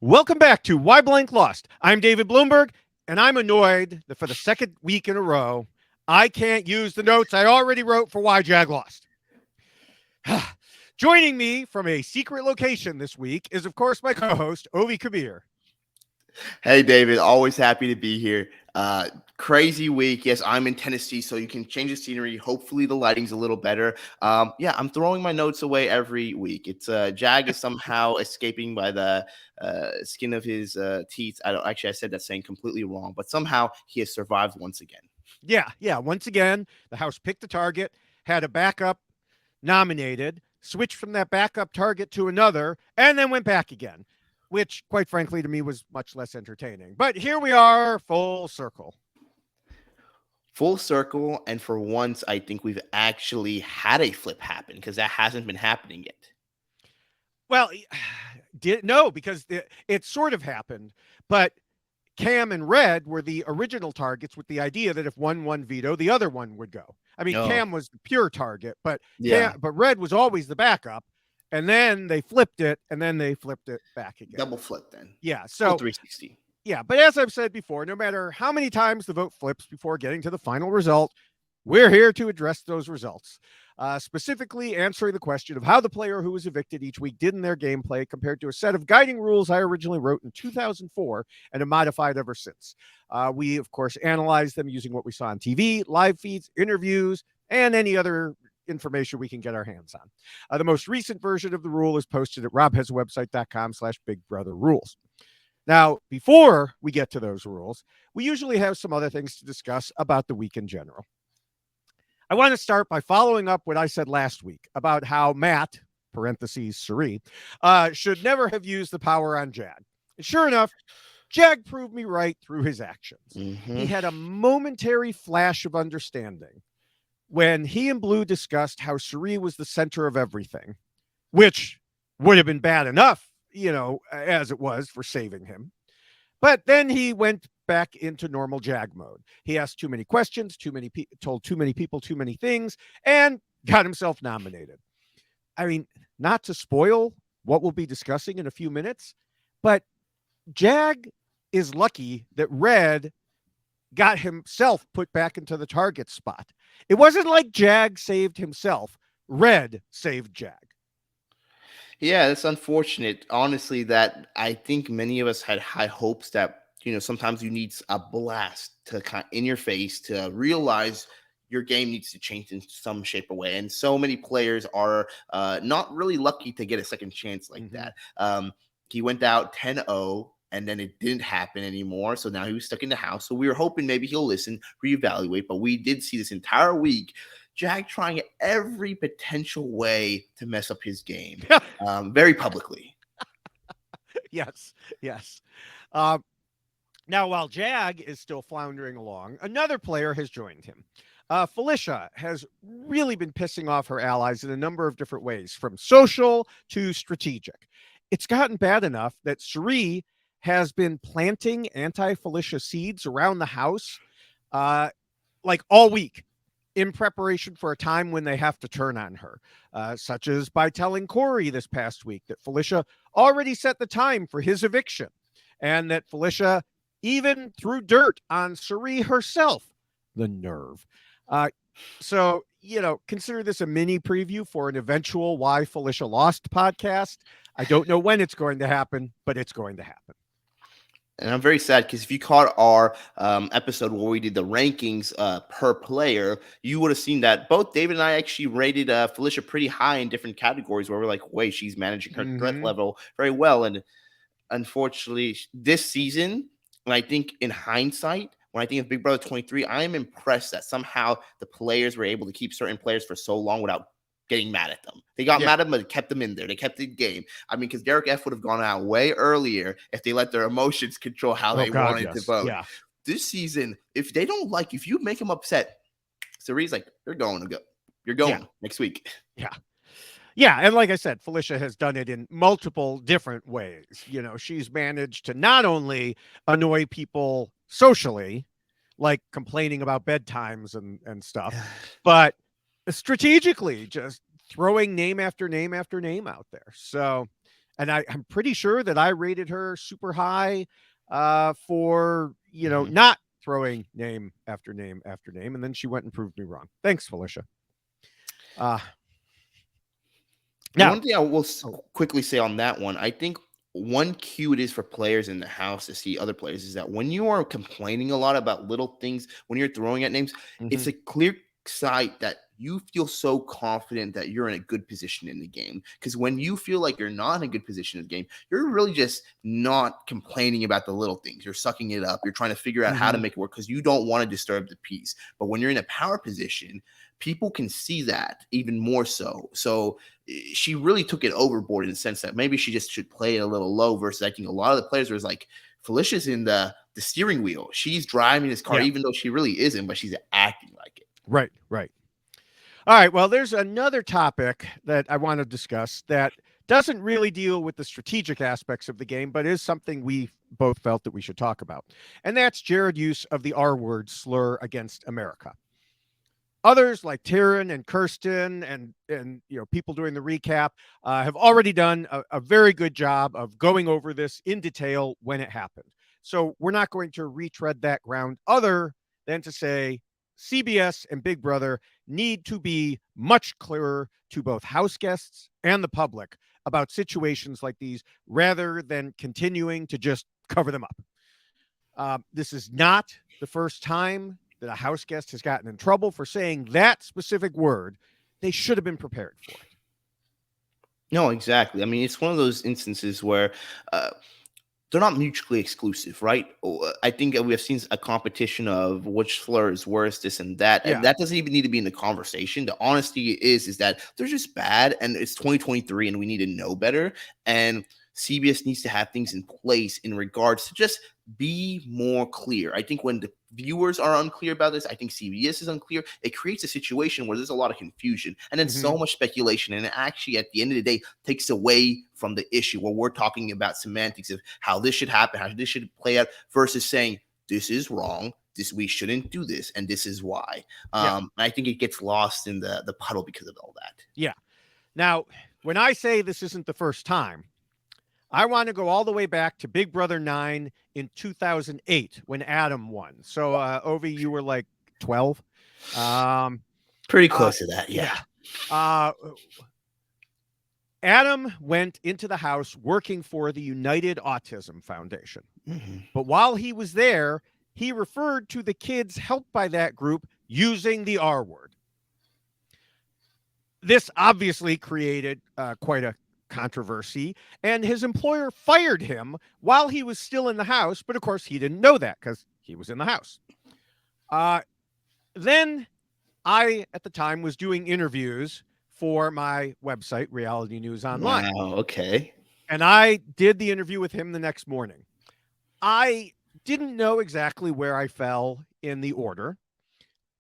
Welcome back to Why Blank Lost. I'm David Bloomberg, and I'm annoyed that for the second week in a row, I can't use the notes I already wrote for Why Jag Lost. Joining me from a secret location this week is, of course, my co-host, Ovi Kabir. Hey, David, always happy to be here. Crazy week. Yes, I'm in Tennessee, so you can change the scenery. Hopefully, the lighting's a little better. Yeah, I'm throwing my notes away every week. It's Jag is somehow escaping by the skin of his teeth. I said that saying completely wrong, but somehow he has survived once again. Yeah. Once again, the House picked a target, had a backup nominated, switched from that backup target to another, and then went back again, which, quite frankly, to me was much less entertaining. But here we are, full circle. Full circle, and for once, I think we've actually had a flip happen because that hasn't been happening yet. Well, no, because it sort of happened, but Cam and Red were the original targets with the idea that if one won veto, the other one would go. I mean, Cam was the pure target, but Red was always the backup. And then they flipped it, and then they flipped it back again. Double flip then. Yeah, so 360. Yeah, but as I've said before, no matter how many times the vote flips before getting to the final result, we're here to address those results. Specifically answering the question of how the player who was evicted each week did in their gameplay compared to a set of guiding rules I originally wrote in 2004 and have modified ever since. We, of course, analyzed them using what we saw on TV, live feeds, interviews, and any other information we can get our hands on. The most recent version of the rule is posted at robhasawebsite.com/bigbrotherrules. Now, before we get to those rules, we usually have some other things to discuss about the week in general. I want to start by following up what I said last week about how Matt, parentheses, Suri, should never have used the power on Jag. And sure enough, Jag proved me right through his actions. He had a momentary flash of understanding when he and Blue discussed how Suri was the center of everything, which would have been bad enough, as it was for saving him. But then he went back into normal Jag mode. He asked too many questions, told too many people too many things, and got himself nominated. I mean, not to spoil what we'll be discussing in a few minutes, but Jag is lucky that Red got himself put back into the target spot. It wasn't like Jag saved himself. Red saved Jag. Yeah, it's unfortunate, honestly, that I think many of us had high hopes that, sometimes you need a blast to kind of in your face to realize your game needs to change in some shape or way. And so many players are not really lucky to get a second chance like that. He went out 10-0. And then it didn't happen anymore. So now he was stuck in the house. So we were hoping maybe he'll listen, reevaluate. But we did see this entire week Jag trying every potential way to mess up his game, very publicly. Yes. Now, while Jag is still floundering along, another player has joined him. Felicia has really been pissing off her allies in a number of different ways, from social to strategic. It's gotten bad enough that Suri has been planting anti-Felicia seeds around the house like all week in preparation for a time when they have to turn on her, such as by telling Corey this past week that Felicia already set the time for his eviction and that Felicia even threw dirt on Suri herself. The nerve. So, consider this a mini preview for an eventual Why Felicia Lost podcast. I don't know when it's going to happen, but it's going to happen. And I'm very sad because if you caught our episode where we did the rankings per player, you would have seen that both David and I actually rated Felicia pretty high in different categories where we're like, wait, she's managing her threat level very well. And unfortunately, this season, and I think in hindsight, when I think of Big Brother 23, I am impressed that somehow the players were able to keep certain players for so long without getting mad at them. They got mad at them, but kept them in there. They kept the game. I mean, because Derek F would have gone out way earlier if they let their emotions control how they wanted to vote. Yeah. This season, if you make them upset, Suri's like, you're going next week. Yeah, and like I said, Felicia has done it in multiple different ways. She's managed to not only annoy people socially, like complaining about bedtimes and stuff, but strategically just throwing name after name after name out there. So And I'm pretty sure that I rated her super high for, not throwing name after name after name. And then she went and proved me wrong. Thanks, Felicia. Now, one thing I will quickly say on that one, I think one cue it is for players in the house to see other players is that when you are complaining a lot about little things, when you're throwing at names, it's a clear sight that you feel so confident that you're in a good position in the game. Because when you feel like you're not in a good position in the game, you're really just not complaining about the little things. You're sucking it up. You're trying to figure out how to make it work because you don't want to disturb the piece. But when you're in a power position, people can see that even more so. So she really took it overboard in the sense that maybe she just should play it a little low versus I think a lot of the players was like, Felicia's in the steering wheel. She's driving this car, even though she really isn't, but she's acting like it. Right, right. All right. Well, there's another topic that I want to discuss that doesn't really deal with the strategic aspects of the game, but is something we both felt that we should talk about. And that's Jared use of the R word slur against America. Others like Taryn and Kirsten and people doing the recap have already done a very good job of going over this in detail when it happened. So we're not going to retread that ground other than to say CBS and Big Brother need to be much clearer to both house guests and the public about situations like these rather than continuing to just cover them up. This is not the first time that a house guest has gotten in trouble for saying that specific word. They should have been prepared for it. No, exactly. I mean, it's one of those instances where they're not mutually exclusive, right? I think we have seen a competition of which slur is worse, this and that. And that doesn't even need to be in the conversation. The honesty is that they're just bad, and it's 2023, and we need to know better. And CBS needs to have things in place in regards to just be more clear. I think when the viewers are unclear about this, I think CBS is unclear. It creates a situation where there's a lot of confusion and then so much speculation. And it actually, at the end of the day, takes away from the issue where we're talking about semantics of how this should happen, how this should play out versus saying this is wrong. We shouldn't do this, and this is why. I think it gets lost in the puddle because of all that. Yeah. Now, when I say this isn't the first time, I want to go all the way back to Big Brother 9 in 2008 when Adam won. So, Ovi, you were like 12. Pretty close to that, yeah. Adam went into the house working for the United Autism Foundation. But while he was there, he referred to the kids helped by that group using the R word. This obviously created quite a controversy, and his employer fired him while he was still in the house. But of course, he didn't know that because he was in the house. Then I, at the time, was doing interviews for my website, Reality News Online. Wow, okay. And I did the interview with him the next morning. I didn't know exactly where I fell in the order.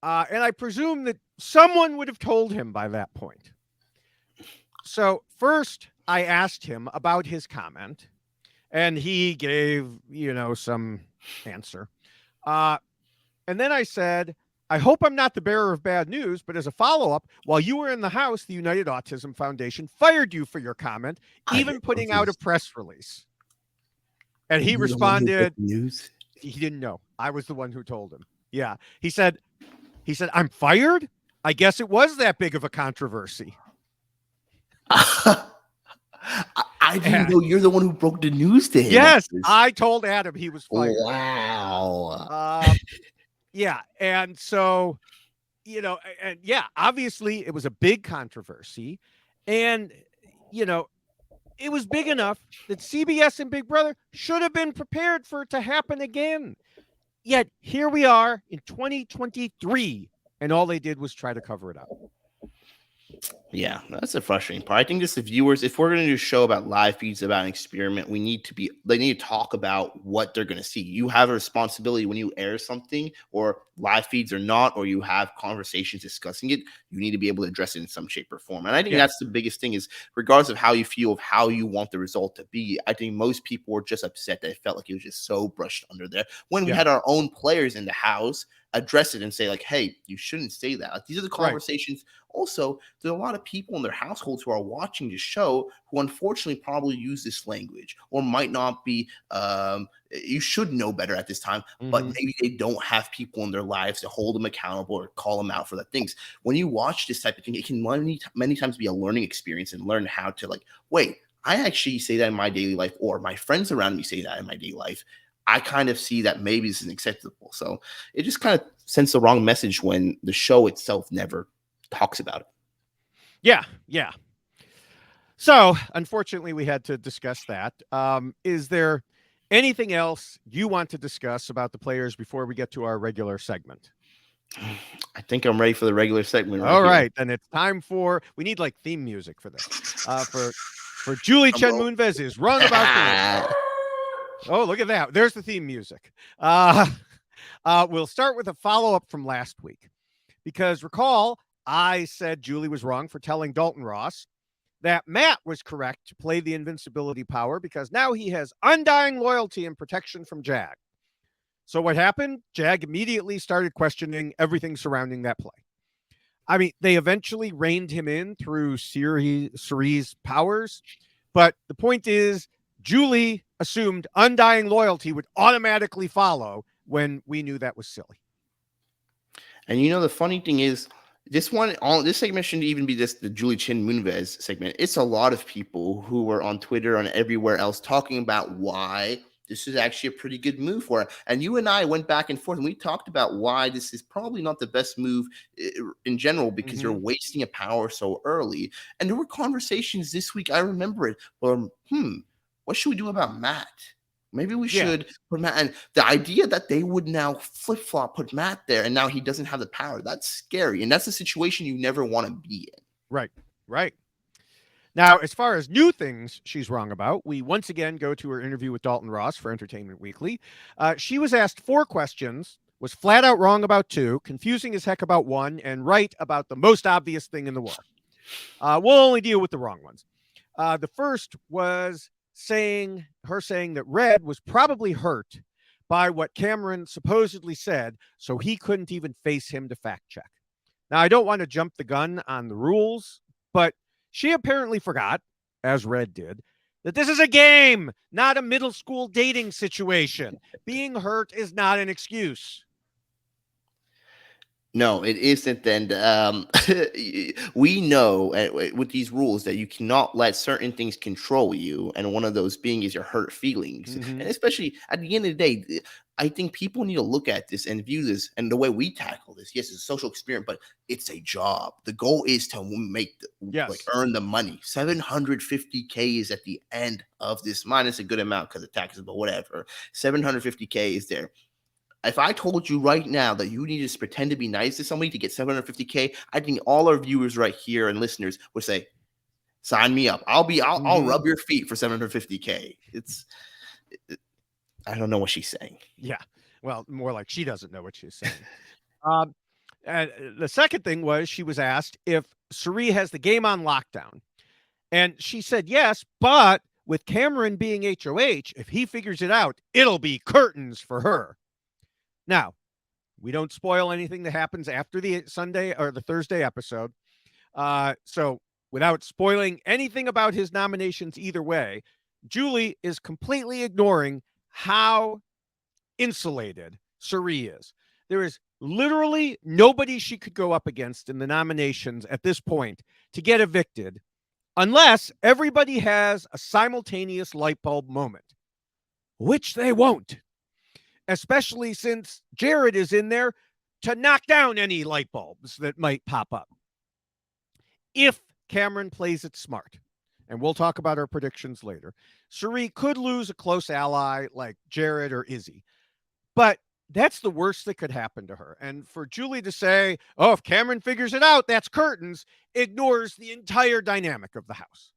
And I presume that someone would have told him by that point. So first, I asked him about his comment, and he gave, some answer. And then I said, I hope I'm not the bearer of bad news, but as a follow-up, while you were in the house, the United Autism Foundation fired you for your comment, even putting out a press release. And he responded, he didn't know. I was the one who told him. Yeah. He said, I'm fired? I guess it was that big of a controversy. I didn't know you're the one who broke the news to him. Yes, I told Adam he was fired. Wow. Yeah. And so, obviously it was a big controversy. And, it was big enough that CBS and Big Brother should have been prepared for it to happen again. Yet here we are in 2023, and all they did was try to cover it up. Yeah, that's a frustrating part. I think just the viewers, if we're going to do a show about live feeds, about an experiment, they need to talk about what they're going to see. You have a responsibility when you air something, or live feeds or not, or you have conversations discussing it, you need to be able to address it in some shape or form. And I think that's the biggest thing is regardless of how you feel, of how you want the result to be, I think most people were just upset that it felt like it was just so brushed under there when we had our own players in the house address it and say like, hey, you shouldn't say that. Like, these are the Right. conversations. Also, there's a lot of people in their households who are watching the show who unfortunately probably use this language or might not be. You should know better at this time, but maybe they don't have people in their lives to hold them accountable or call them out for the things. When you watch this type of thing, it can many times be a learning experience and learn how to like, wait, I actually say that in my daily life, or my friends around me say that in my daily life. I kind of see that maybe this is acceptable. So it just kind of sends the wrong message when the show itself never talks about it. Yeah, yeah. So, unfortunately, we had to discuss that. Is there anything else you want to discuss about the players before we get to our regular segment? I think I'm ready for the regular segment. All right, then it's time for. We need like theme music for this. For Julie Chen Moonves is Run About the. Oh, look at that! There's the theme music. We'll start with a follow-up from last week, because recall I said Julie was wrong for telling Dalton Ross that Matt was correct to play the invincibility power because now he has undying loyalty and protection from Jag. So what happened? Jag immediately started questioning everything surrounding that play. I mean, they eventually reined him in through Cerie's powers, but the point is, Julie assumed undying loyalty would automatically follow when we knew that was silly. And the funny thing is, this segment shouldn't even be just the Julie Chen Moonves segment. It's a lot of people who were on Twitter and everywhere else talking about why this is actually a pretty good move for her. And you and I went back and forth, and we talked about why this is probably not the best move in general, because you're wasting a power so early. And there were conversations this week, I remember it, what should we do about Matt? Maybe we should put Matt. And the idea that they would now flip-flop, put Matt there, and now he doesn't have the power, that's scary. And that's a situation you never want to be in. Right, right. Now, as far as new things she's wrong about, we once again go to her interview with Dalton Ross for Entertainment Weekly. She was asked 4 questions, was flat out wrong about 2, confusing as heck about 1, and right about the most obvious thing in the world. We'll only deal with the wrong ones. The first was saying that Red was probably hurt by what Cameron supposedly said, so he couldn't even face him to fact check. Now, I don't want to jump the gun on the rules, but she apparently forgot, as Red did, that this is a game, not a middle school dating situation. Being hurt is not an excuse. No, it isn't. And we know with these rules that you cannot let certain things control you. And one of those being is your hurt feelings. And especially at the end of the day, I think people need to look at this and view this, and the way we tackle this. Yes, it's a social experiment, but it's a job. The goal is to earn the money. 750K is at the end of this. Minus a good amount because of taxes, but whatever. 750K is there. If I told you right now that you need to pretend to be nice to somebody to get 750K, I think all our viewers right here and listeners would say, "Sign me up. I'll rub your feet for 750K." I don't know what she's saying. Yeah. Well, more like she doesn't know what she's saying. And the second thing was she was asked if Cerie has the game on lockdown. And she said yes, but with Cameron being HOH, if he figures it out, it'll be curtains for her. Now, we don't spoil anything that happens after the Sunday or the Thursday episode. So without spoiling anything about his nominations either way, Julie is completely ignoring how insulated Cerie is. There is literally nobody she could go up against in the nominations at this point to get evicted unless everybody has a simultaneous light bulb moment, which they won't, especially since Jared is in there to knock down any light bulbs that might pop up. If Cameron plays it smart, and we'll talk about our predictions later, Cerie could lose a close ally like Jared or Izzy. But that's the worst that could happen to her. And for Julie to say, oh, if Cameron figures it out, that's curtains, ignores the entire dynamic of the house.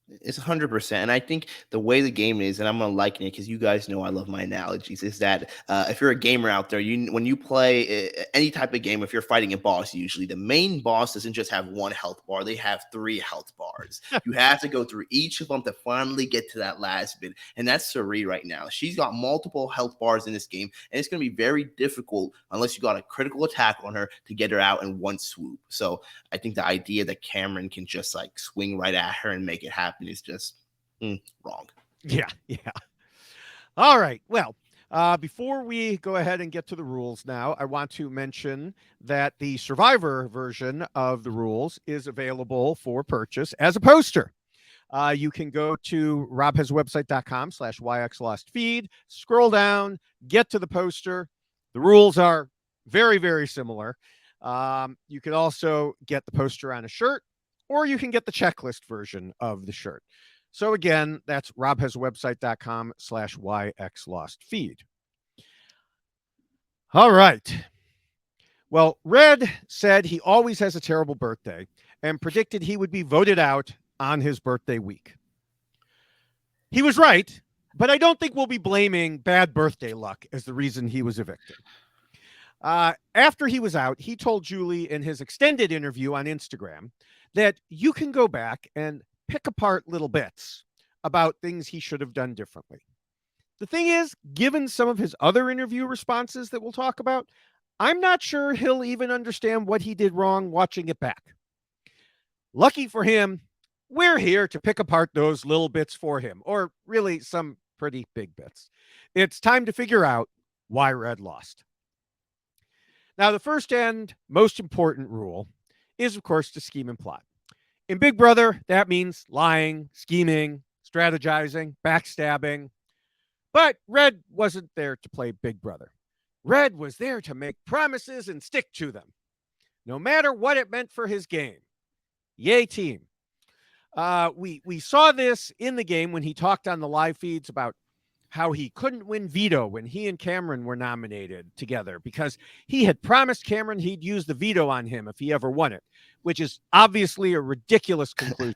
It's 100%. And I think the way the game is, and I'm going to liken it because you guys know I love my analogies, is that if you're a gamer out there, when you play any type of game, if you're fighting a boss, usually the main boss doesn't just have one health bar, they have 3 health bars. You have to go through each of them to finally get to that last bit. And that's Suri right now. She's got multiple health bars in this game, and it's going to be very difficult unless you got a critical attack on her to get her out in one swoop. So I think the idea that Cameron can just like swing right at her and make it happen is just wrong. Yeah. All right. Well, before we go ahead and get to the rules now, I want to mention that the Survivor version of the rules is available for purchase as a poster. You can go to robhasawebsite.com/yxlostfeed, scroll down, get to the poster. The rules are very, very similar. You can also get the poster on a shirt, or you can get the checklist version of the shirt. So again, that's robhasawebsite.com/yxlostfeed. All right. Well, Red said he always has a terrible birthday and predicted he would be voted out on his birthday week. He was right, but I don't think we'll be blaming bad birthday luck as the reason he was evicted. After he was out, he told Julie in his extended interview on Instagram that you can go back and pick apart little bits about things he should have done differently. The thing is, given some of his other interview responses that we'll talk about, I'm not sure he'll even understand what he did wrong watching it back. Lucky for him, we're here to pick apart those little bits for him, or really some pretty big bits. It's time to figure out why Red lost. Now, the first and most important rule is, of course, to scheme and plot. In Big Brother, that means lying, scheming, strategizing, backstabbing. But Red wasn't there to play Big Brother. Red was there to make promises and stick to them, no matter what it meant for his game. Yay, team. We saw this in the game when he talked on the live feeds about how he couldn't win veto when he and Cameron were nominated together because he had promised Cameron he'd use the veto on him if he ever won it, which is obviously a ridiculous conclusion.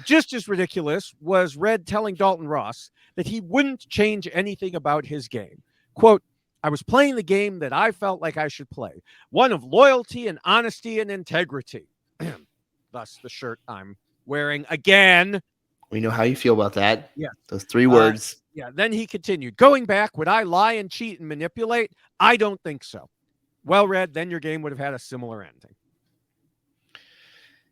Just as ridiculous was Red telling Dalton Ross that he wouldn't change anything about his game. Quote, I was playing the game that I felt like I should play, one of loyalty and honesty and integrity. Thus the shirt I'm wearing again. We know how you feel about that. Yeah. Those 3 words. Yeah. Then he continued, going back, would I lie and cheat and manipulate? I don't think so. Well, Red, then your game would have had a similar ending.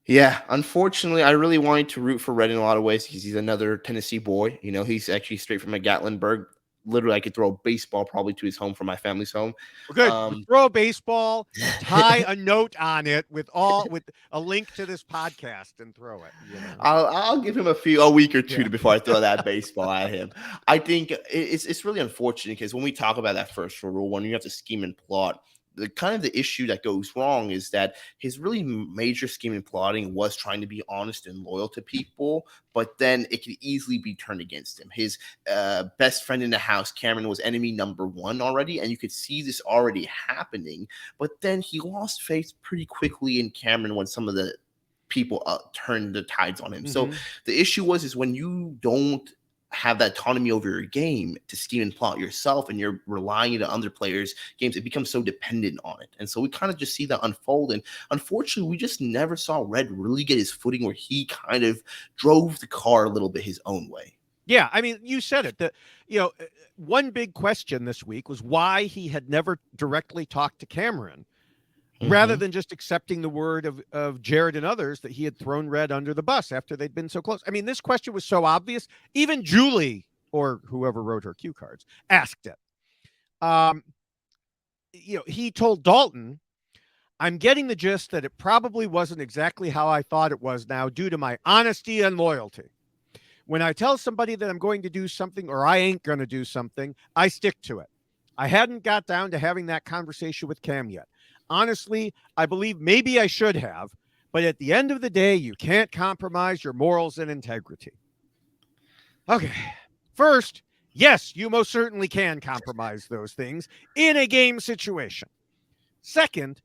Yeah, unfortunately, I really wanted to root for Red in a lot of ways because he's another Tennessee boy. You know, he's actually straight from Gatlinburg. Literally, I could throw a baseball probably to his home from my family's home. Good. Throw a baseball, tie a note on it with a link to this podcast, and throw it. You know? I'll give him a week or two before I throw that baseball at him. I think it's really unfortunate because when we talk about that first rule, when you have to scheme and plot, the issue that goes wrong is that his really major scheme and plotting was trying to be honest and loyal to people, but then it could easily be turned against him. His best friend in the house, Cameron, was enemy number 1 already, and you could see this already happening, but then he lost faith pretty quickly in Cameron when some of the people turned the tides on him. Mm-hmm. So the issue is when you don't have that autonomy over your game to scheme and plot yourself and you're relying on other players' games, it becomes so dependent on it. And so we kind of just see that unfold. And unfortunately, we just never saw Red really get his footing where he kind of drove the car a little bit his own way. Yeah, I mean, you said it. One big question this week was why he had never directly talked to Cameron. Rather than just accepting the word of Jared and others that he had thrown Red under the bus after they'd been so close. I mean, this question was so obvious. Even Julie, or whoever wrote her cue cards, asked it. He told Dalton, I'm getting the gist that it probably wasn't exactly how I thought it was now due to my honesty and loyalty. When I tell somebody that I'm going to do something or I ain't going to do something, I stick to it. I hadn't got down to having that conversation with Cam yet. Honestly, I believe maybe I should have, but at the end of the day, you can't compromise your morals and integrity. Okay. First, yes, you most certainly can compromise those things in a game situation. Second,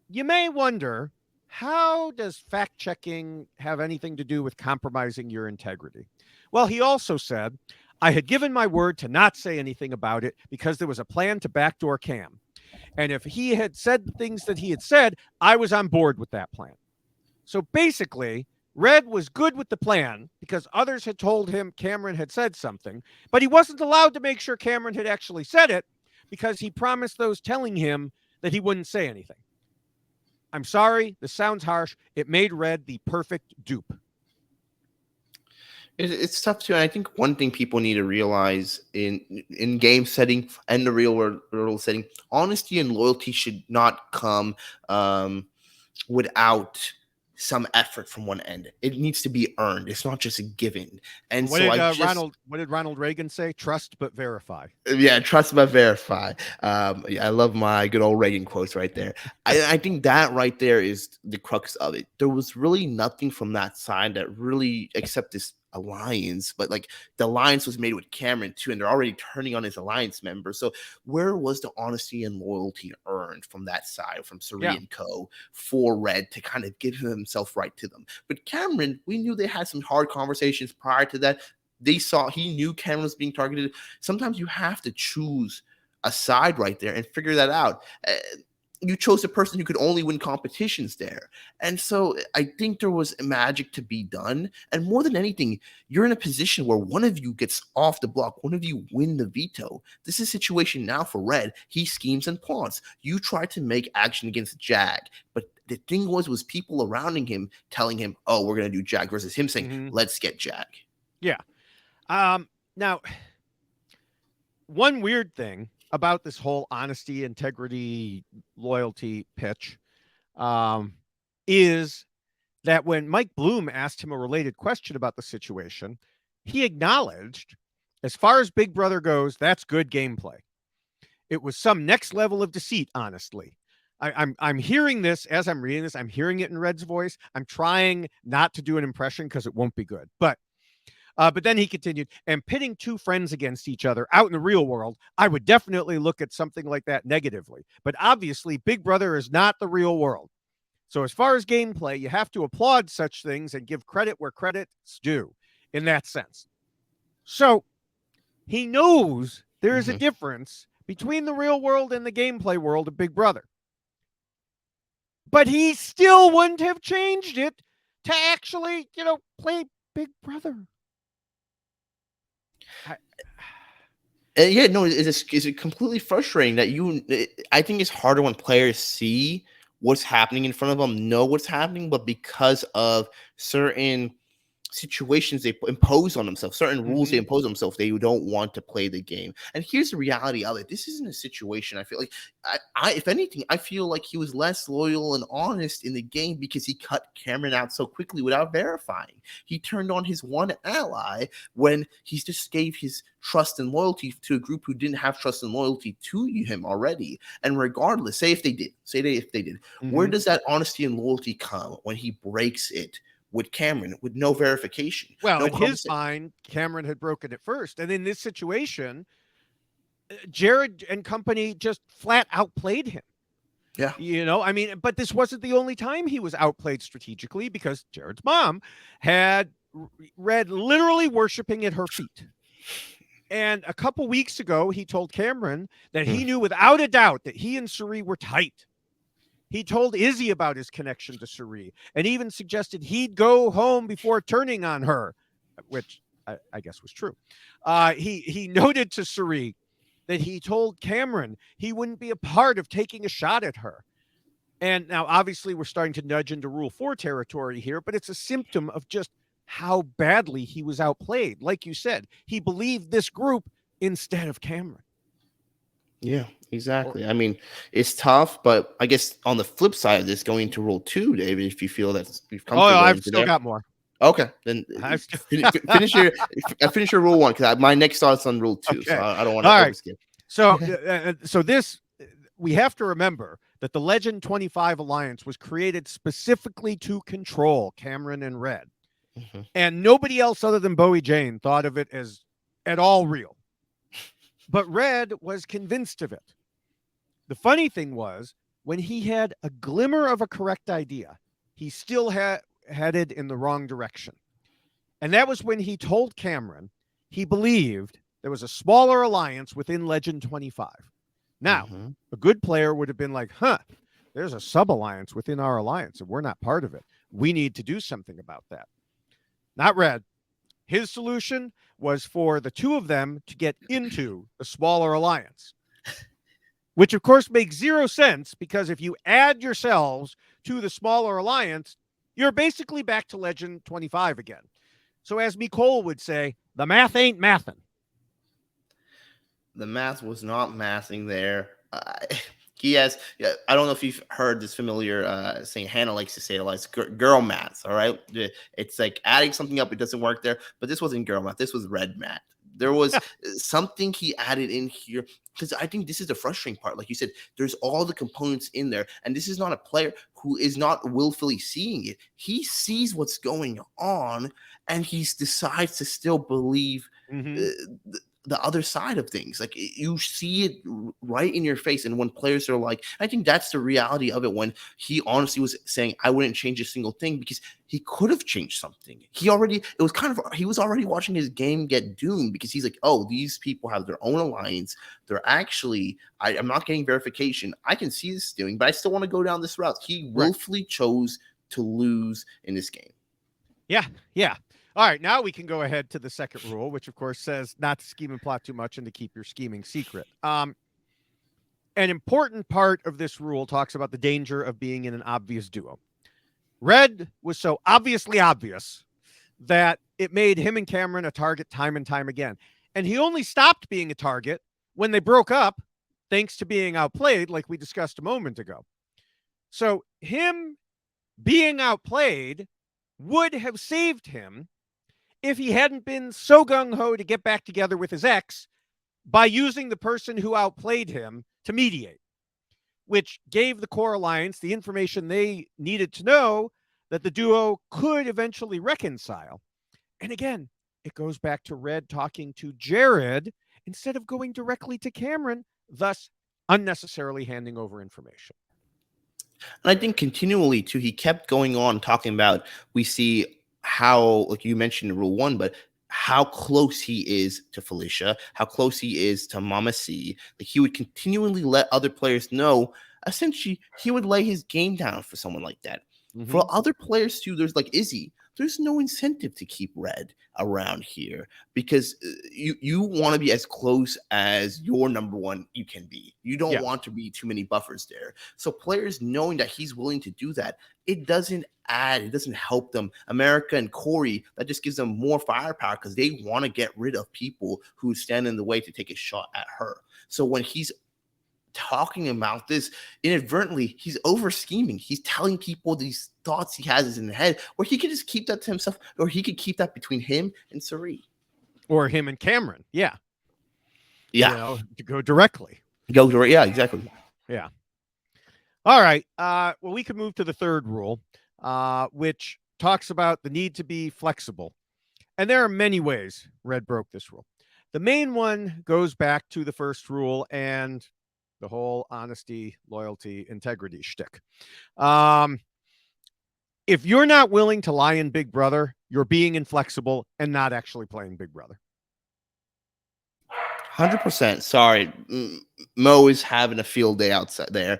you may wonder how does fact checking have anything to do with compromising your integrity? Well, he also said, I had given my word to not say anything about it because there was a plan to backdoor Cam. And if he had said the things that he had said, I was on board with that plan. So basically, Red was good with the plan because others had told him Cameron had said something, but he wasn't allowed to make sure Cameron had actually said it because he promised those telling him that he wouldn't say anything. I'm sorry, this sounds harsh. It made Red the perfect dupe. It's tough too. And I think one thing people need to realize in game setting and the real world setting, honesty and loyalty should not come without some effort from one end. It needs to be earned. It's not just a given. And What did Ronald Reagan say? Trust but verify. Yeah, trust but verify. Yeah, I love my good old Reagan quotes right there. I think that right there is the crux of it. There was really nothing from that side that really, except this alliance, but like the alliance was made with Cameron too, and they're already turning on his alliance members. So where was the honesty and loyalty earned from that side, from Suri and Co. for Red to kind of give himself right to them? But Cameron, we knew they had some hard conversations prior to that. He knew Cameron was being targeted. Sometimes you have to choose a side right there and figure that out. You chose a person who could only win competitions there. And so I think there was magic to be done. And more than anything, you're in a position where one of you gets off the block, one of you win the veto. This is a situation now for Red. He schemes and plots. You try to make action against Jag, but the thing was people surrounding him telling him, oh, we're going to do Jag, versus him saying, let's get Jag. Yeah. Now, one weird thing about this whole honesty, integrity, loyalty pitch is that when Mike Bloom asked him a related question about the situation, he acknowledged, as far as Big Brother goes, that's good gameplay. It was some next level of deceit, honestly. I'm hearing this as I'm reading this. I'm hearing it in Red's voice. I'm trying not to do an impression because it won't be good. But then he continued, and pitting two friends against each other out in the real world, I would definitely look at something like that negatively. But obviously, Big Brother is not the real world. So as far as gameplay, you have to applaud such things and give credit where credit's due in that sense. So he knows there is a difference between the real world and the gameplay world of Big Brother. But he still wouldn't have changed it to actually, play Big Brother. It's completely frustrating that I think it's harder when players see what's happening in front of them, know what's happening, but because of certain situations they impose on themselves, certain rules they impose on themselves, they don't want to play the game. And here's the reality of it. This isn't a situation I feel like, if anything, I feel like he was less loyal and honest in the game because he cut Cameron out so quickly without verifying. He turned on his one ally when he just gave his trust and loyalty to a group who didn't have trust and loyalty to him already. And regardless, if they did, where does that honesty and loyalty come when he breaks it with Cameron with no verification? Well, in his mind, Cameron had broken it first. And in this situation, Jared and company just flat outplayed him. Yeah. But this wasn't the only time he was outplayed strategically, because Jared's mom had Red literally worshiping at her feet. And a couple weeks ago, he told Cameron that he knew without a doubt that he and Suri were tight. He told Izzy about his connection to Suri and even suggested he'd go home before turning on her, which I guess was true. He noted to Suri that he told Cameron he wouldn't be a part of taking a shot at her. And now, obviously, we're starting to nudge into Rule 4 territory here, but it's a symptom of just how badly he was outplayed. Like you said, he believed this group instead of Cameron. Yeah, exactly. It's tough, but I guess on the flip side of this, going to Rule 2, David, if you feel that we've come. I've still got more. Okay, then finish your Rule 1, because my next thought's on Rule 2, so I don't want to overskip. So this, we have to remember that the Legend 25 Alliance was created specifically to control Cameron and Red. And nobody else other than Bowie Jane thought of it as at all real. But Red was convinced of it. The funny thing was, when he had a glimmer of a correct idea, he still headed in the wrong direction. And that was when he told Cameron he believed there was a smaller alliance within Legend 25. Now, a good player would have been like, there's a sub-alliance within our alliance, and we're not part of it. We need to do something about that. Not Red. His solution was for the two of them to get into the smaller alliance, which, of course, makes zero sense, because if you add yourselves to the smaller alliance, you're basically back to Legend 25 again. So as Nicole would say, the math ain't mathin'. The math was not mathing there. He has, I don't know if you've heard this familiar saying. Hannah likes to say it a lot. It's girl math, all right? It's like adding something up, it doesn't work there. But this wasn't girl math. This was red math. There was something he added in here, because I think this is the frustrating part. Like you said, there's all the components in there, and this is not a player who is not willfully seeing it. He sees what's going on, and he decides to still believe the other side of things. Like, you see it right in your face. And when players are like, I think that's the reality of it, when he honestly was saying, I wouldn't change a single thing, because he could have changed something. He was already watching his game get doomed, because he's like, oh, these people have their own alliance. They're actually, I'm not getting verification. I can see this doing, but I still want to go down this route. He willfully chose to lose in this game. Yeah. All right, now we can go ahead to the second rule, which, of course, says not to scheme and plot too much and to keep your scheming secret. An important part of this rule talks about the danger of being in an obvious duo. Red was so obviously obvious that it made him and Cameron a target time and time again. And he only stopped being a target when they broke up, thanks to being outplayed, like we discussed a moment ago. So him being outplayed would have saved him if he hadn't been so gung-ho to get back together with his ex by using the person who outplayed him to mediate, which gave the core alliance the information they needed to know that the duo could eventually reconcile. And again, it goes back to Red talking to Jared instead of going directly to Cameron, thus unnecessarily handing over information. And I think continually, too, he kept going on talking about, we see how, like you mentioned in Rule 1, but how close he is to Felicia, how close he is to Mama C. Like, he would continually let other players know. Essentially, he would lay his game down for someone like that. For other players, too, there's like Izzy. There's no incentive to keep Red around here, because you want to be as close as your number one you can be. You don't want to be too many buffers there. So players knowing that he's willing to do that, it doesn't help them. America and Corey, that just gives them more firepower, because they want to get rid of people who stand in the way to take a shot at her. So when he's talking about this inadvertently, he's over scheming. He's telling people these thoughts he has in the head, or he could just keep that to himself, or he could keep that between him and Sari, or him and Cameron. Yeah. To go directly. Yeah, exactly. Yeah. All right. Well, we can move to the third rule, which talks about the need to be flexible. And there are many ways Red broke this rule. The main one goes back to the first rule and the whole honesty, loyalty, integrity shtick. If you're not willing to lie in Big Brother, you're being inflexible and not actually playing Big Brother. 100%. Sorry, Mo is having a field day outside there.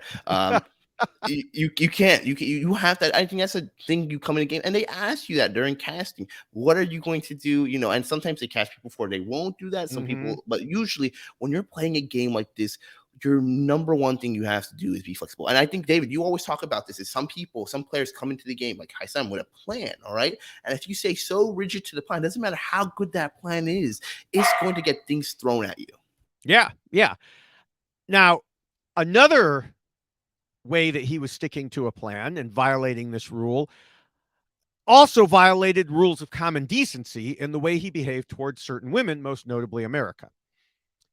You can't. You have that. I think that's a thing. You come in a game and they ask you that during casting. What are you going to do? And sometimes they cast people for they won't do that. Some people, but usually when you're playing a game like this, your number one thing you have to do is be flexible. And I think, David, you always talk about this, is some players come into the game like Haisam with a plan, all right? And if you say so rigid to the plan, it doesn't matter how good that plan is, it's going to get things thrown at you. Yeah. Now, another way that he was sticking to a plan and violating this rule also violated rules of common decency in the way he behaved towards certain women, most notably America.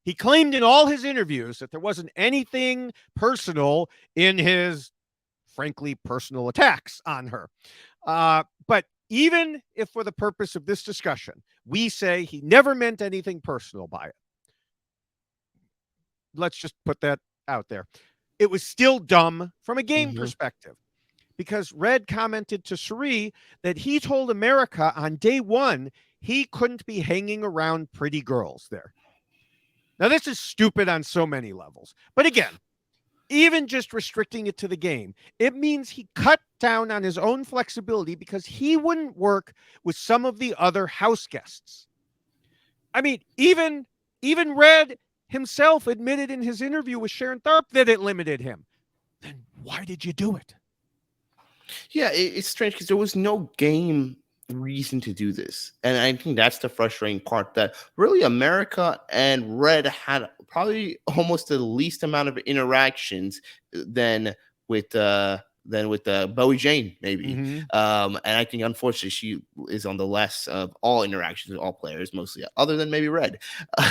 He claimed in all his interviews that there wasn't anything personal in his, frankly, personal attacks on her. But even if for the purpose of this discussion, we say he never meant anything personal by it, let's just put that out there. It was still dumb from a game perspective, because Red commented to Suri that he told America on day one he couldn't be hanging around pretty girls there. Now, this is stupid on so many levels. But again, even just restricting it to the game, it means he cut down on his own flexibility because he wouldn't work with some of the other house guests. I mean, even Red himself admitted in his interview with Sharon Tharp that it limited him. Then why did you do it? Yeah, it's strange because there was no game reason to do this. And I think that's the frustrating part, that really America and Red had probably almost the least amount of interactions than with Bowie Jane, maybe. And I think unfortunately she is on the less of all interactions with all players, mostly, other than maybe Red.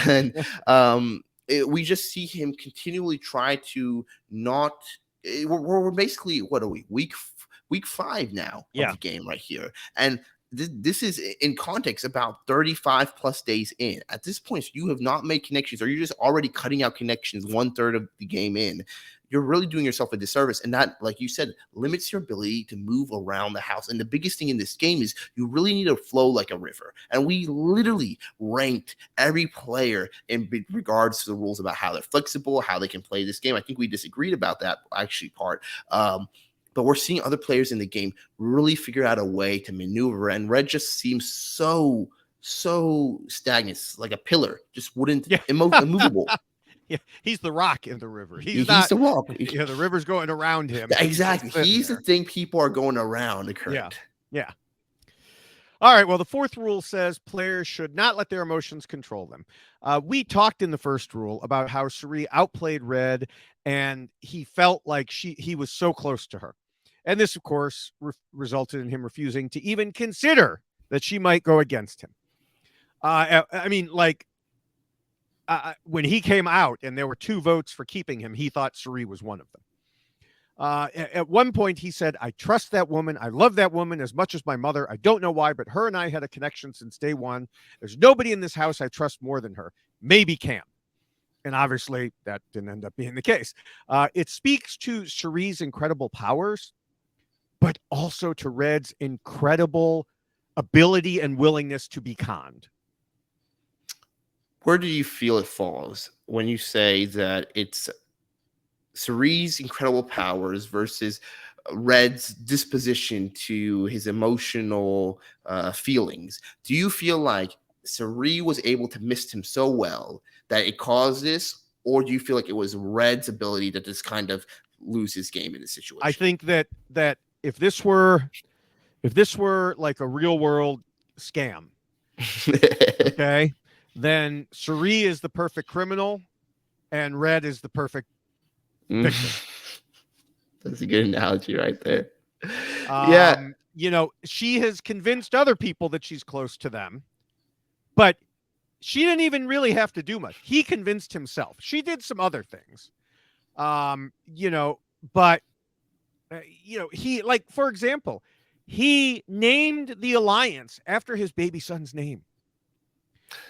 And we just see him continually try to not. We're basically, what are we, week 5 now of the game right here, and this is in context about 35 plus days in. At this point, you have not made connections, or you're just already cutting out connections 1/3 of the game in. You're really doing yourself a disservice, and that, like you said, limits your ability to move around the house. And the biggest thing in this game is you really need to flow like a river. And we literally ranked every player in regards to the rules about how they're flexible, how they can play this game. I think we disagreed about that actually part. But we're seeing other players in the game really figure out a way to maneuver. And Red just seems so stagnant, like a pillar, just wouldn't immovable. Yeah, he's the rock in the river. He's the rock. Yeah, the river's going around him. Exactly. He's the thing people are going around. Correct. Yeah. All right. Well, the fourth rule says players should not let their emotions control them. We talked in the first rule about how Suri outplayed Red, and he felt like he was so close to her. And this, of course, resulted in him refusing to even consider that she might go against him. I mean, like, when he came out and there were 2 votes for keeping him, he thought Suri was one of them. At one point, he said, "I trust that woman. I love that woman as much as my mother. I don't know why, but her and I had a connection since day one. There's nobody in this house I trust more than her. Maybe Cam." And obviously, that didn't end up being the case. It speaks to Suri's incredible powers, but also to Red's incredible ability and willingness to be conned. Where do you feel it falls when you say that it's Suri's incredible powers versus Red's disposition to his emotional feelings? Do you feel like Suri was able to mist him so well that it caused this, or do you feel like it was Red's ability to just kind of lose his game in this situation? I think that if this were like a real world scam, okay, then Suri is the perfect criminal and Red is the perfect victim. That's a good analogy right there. You know, she has convinced other people that she's close to them, but she didn't even really have to do much. He convinced himself. She did some other things, you know, but you know, he, like, for example, he named the alliance after his baby son's name,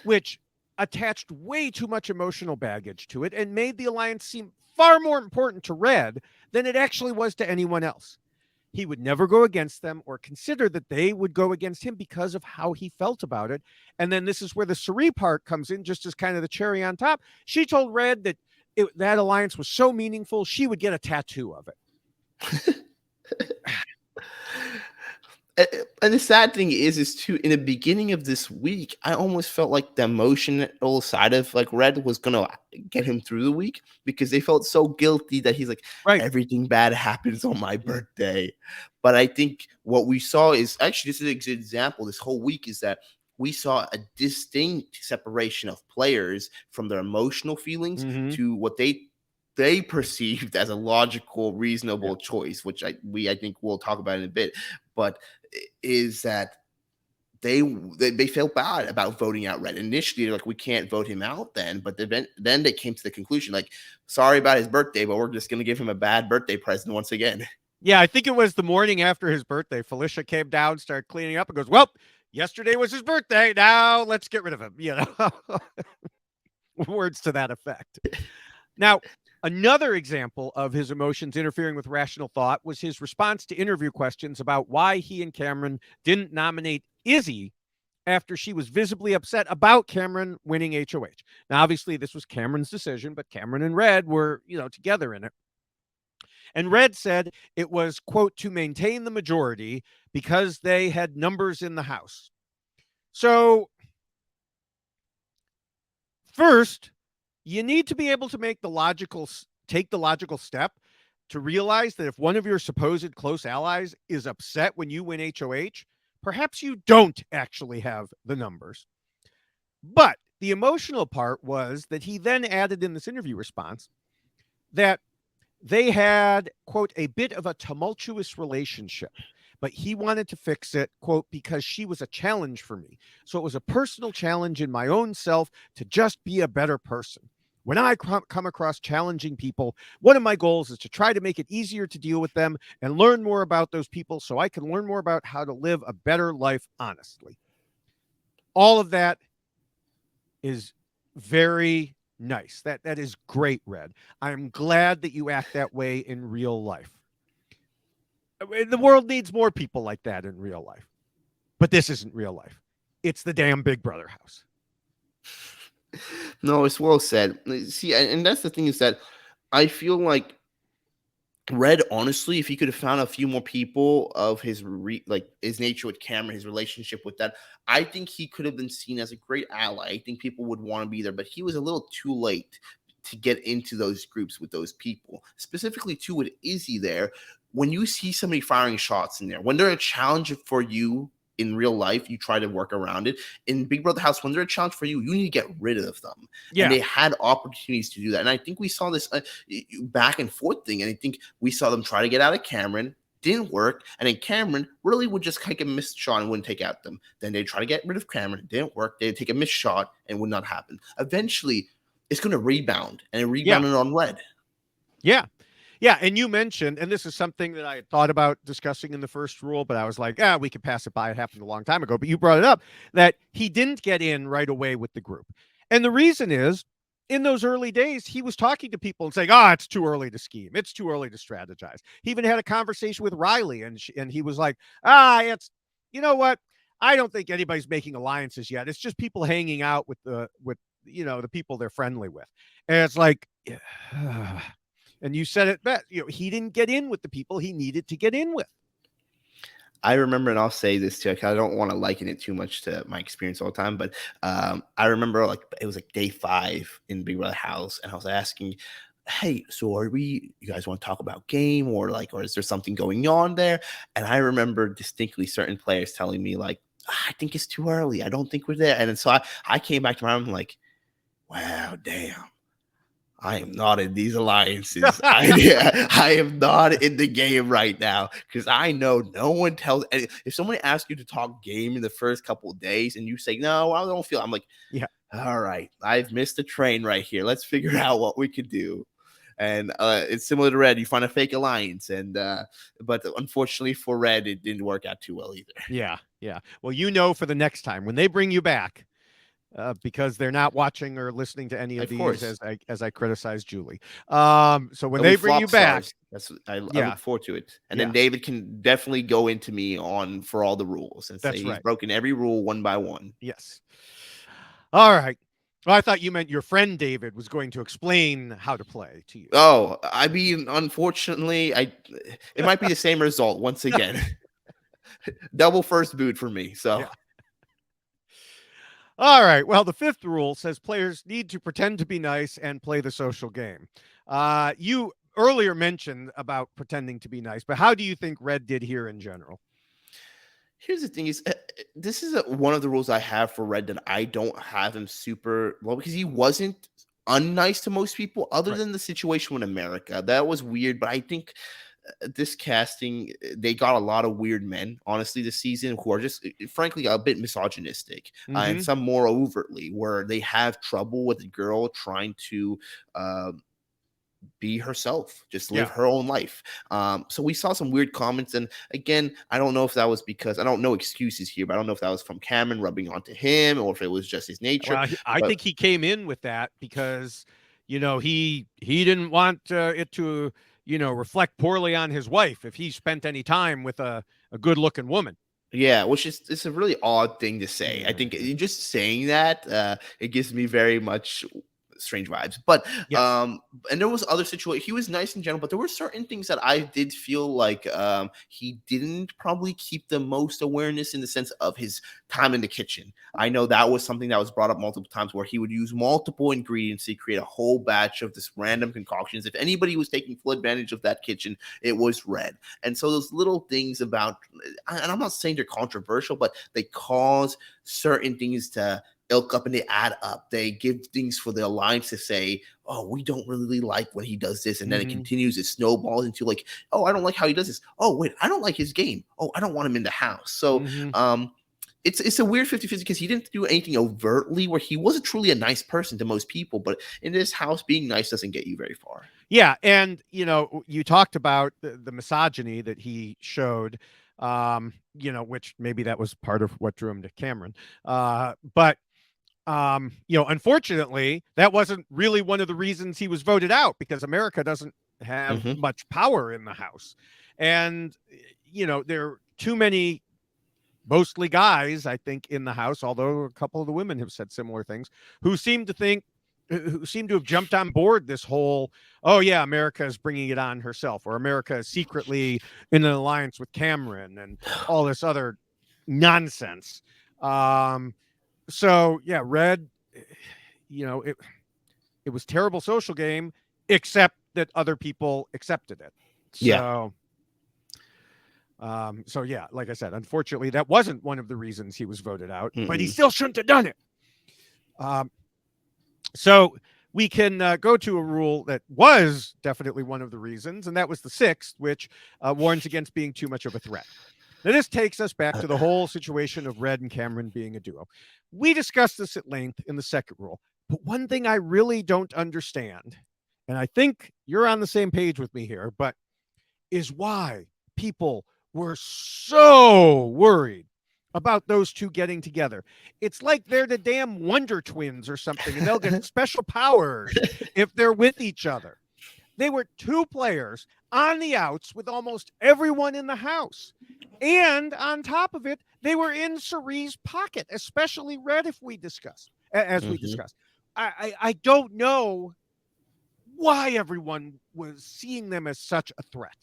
which attached way too much emotional baggage to it and made the alliance seem far more important to Red than it actually was to anyone else. He would never go against them or consider that they would go against him because of how he felt about it. And then this is where the Suri part comes in, just as kind of the cherry on top. She told Red that that alliance was so meaningful, she would get a tattoo of it. And the sad thing is too, in the beginning of this week, I almost felt like the emotional side of like Red was gonna get him through the week, because they felt so guilty that he's like, everything bad happens on my birthday. But I think what we saw is actually, this is a good example this whole week, is that we saw a distinct separation of players from their emotional feelings to what they perceived as a logical, reasonable choice, which I think we'll talk about in a bit. But is that they felt bad about voting out Red. Initially, like, we can't vote him out then, but then they came to the conclusion, like, sorry about his birthday, but we're just going to give him a bad birthday present once again. Yeah, I think it was the morning after his birthday. Felicia came down, started cleaning up, and goes, "Well, yesterday was his birthday. Now let's get rid of him." You know, words to that effect. Now, Another example of his emotions interfering with rational thought was his response to interview questions about why he and Cameron didn't nominate Izzy after she was visibly upset about Cameron winning HOH. Now, obviously, this was Cameron's decision, but Cameron and Red were, together in it. And Red said it was, quote, to maintain the majority because they had numbers in the House. So, first, you need to be able to take the logical step to realize that if one of your supposed close allies is upset when you win HOH, perhaps you don't actually have the numbers. But the emotional part was that he then added in this interview response that they had, quote, a bit of a tumultuous relationship, but he wanted to fix it, quote, because she was a challenge for me. So it was a personal challenge in my own self to just be a better person. When I come across challenging people, one of my goals is to try to make it easier to deal with them and learn more about those people so I can learn more about how to live a better life honestly. All of that is very nice. That is great, Red. I'm glad that you act that way in real life. The world needs more people like that in real life. But this isn't real life. It's the damn Big Brother house. No, it's well said. See, and that's the thing is that I feel like Red, honestly, if he could have found a few more people of his his nature with Cameron, his relationship with that, I think he could have been seen as a great ally. I think people would want to be there, but he was a little too late to get into those groups with those people. Specifically, too, with Izzy there, when you see somebody firing shots in there, when they're a challenge for you in real life, you try to work around it. In Big Brother House, when they're a challenge for you, you need to get rid of them. Yeah. And they had opportunities to do that. And I think we saw this back and forth thing. And I think we saw them try to get out of Cameron. Didn't work. And then Cameron really would just take a missed shot and wouldn't take out them. Then they try to get rid of Cameron. Didn't work. They'd take a missed shot and would not happen. Eventually, it's going to rebound. And it rebounded on Red. Yeah. Yeah, and you mentioned, and this is something that I had thought about discussing in the first rule, but I was like, we could pass it by. It happened a long time ago. But you brought it up that he didn't get in right away with the group. And the reason is, in those early days, he was talking to people and saying, it's too early to scheme. It's too early to strategize. He even had a conversation with Riley, and he was like, it's, you know what? I don't think anybody's making alliances yet. It's just people hanging out with the people they're friendly with. And it's like, and you said it best, he didn't get in with the people he needed to get in with. I remember, and I'll say this too, I don't want to liken it too much to my experience all the time, but I remember it was like day 5 in Big Brother House, and I was asking, hey, so you guys want to talk about game or is there something going on there? And I remember distinctly certain players telling me I think it's too early. I don't think we're there. And then so I came back to my room like, wow, damn. I am not in these alliances. I am not in the game right now because I know no one tells. If someone asks you to talk game in the first couple of days and you say, no, I don't feel, I'm like, yeah, all right, I've missed a train right here. Let's figure out what we could do. And it's similar to Red. You find a fake alliance, but unfortunately for Red, it didn't work out too well either. Yeah. Well, for the next time when they bring you back, because they're not watching or listening to any of these as I criticize Julie. So when they bring you back, I look forward to it. And then David can definitely go into me for all the rules and say he's broken every rule one by one. Yes. All right. Well, I thought you meant your friend David was going to explain how to play to you. Oh, I mean, unfortunately, it might be the same result once again. Double first boot for me. So. Yeah. All right. Well, the 5th rule says players need to pretend to be nice and play the social game. You earlier mentioned about pretending to be nice, but how do you think Red did here in general? Here's the thing is, this is one of the rules I have for Red that I don't have him super well because he wasn't unnice to most people other than the situation with America. That was weird, but I think this casting, they got a lot of weird men, honestly, this season who are just, frankly, a bit misogynistic and some more overtly, where they have trouble with a girl trying to be herself, just live her own life. So we saw some weird comments. And again, I don't know if that was because I don't know excuses here, but I don't know if that was from Cameron rubbing onto him or if it was just his nature. Well, I think he came in with that because he didn't want it to, reflect poorly on his wife if he spent any time with a good looking woman. Yeah, which is it's a really odd thing to say. I think Mhm. just saying that it gives me very much strange vibes. But Yes. and there was other situation. He was nice in general, but there were certain things that I did feel like he didn't probably keep the most awareness in the sense of his time in the kitchen. I know that was something that was brought up multiple times where he would use multiple ingredients to create a whole batch of this random concoctions. If anybody was taking full advantage of that kitchen, it was Red. And so those little things about, and I'm not saying they're controversial, but they cause certain things to ilk up and they add up. They give things for the alliance to say, oh, we don't really like when he does this. And then it Mhm. continues, it snowballs into like, oh, I don't like how he does this. Oh, wait, I don't like his game. Oh, I don't want him in the house. So Mhm. it's a weird 50-50 because he didn't do anything overtly where he wasn't truly a nice person to most people, but in this house, being nice doesn't get you very far. Yeah, and you talked about the misogyny that he showed, which maybe that was part of what drew him to Cameron. But unfortunately, that wasn't really one of the reasons he was voted out, because America doesn't have Mm-hmm. much power in the House. And, there are too many, mostly guys, I think, in the House, although a couple of the women have said similar things, who seem to have jumped on board this whole, oh yeah, America is bringing it on herself, or America is secretly in an alliance with Cameron, and all this other nonsense. So yeah, Red, it was terrible social game, except that other people accepted it. Yeah. So yeah, like I said, unfortunately, that wasn't one of the reasons he was voted out, but he Mm-mm. still shouldn't have done it. Um, so we can go to a rule that was definitely one of the reasons, and that was the sixth, which warns against being too much of a threat. Now, this takes us back to the whole situation of Red and Cameron being a duo. We discussed this at length in the second rule, but one thing I really don't understand, and I think you're on the same page with me here, but is why people were so worried about those two getting together. It's like they're the damn Wonder Twins or something, and they'll get special powers if they're with each other. They were two players on the outs with almost everyone in the house. And on top of it, they were in Cerie's pocket, especially Red, as we Mhm. discussed. I don't know why everyone was seeing them as such a threat.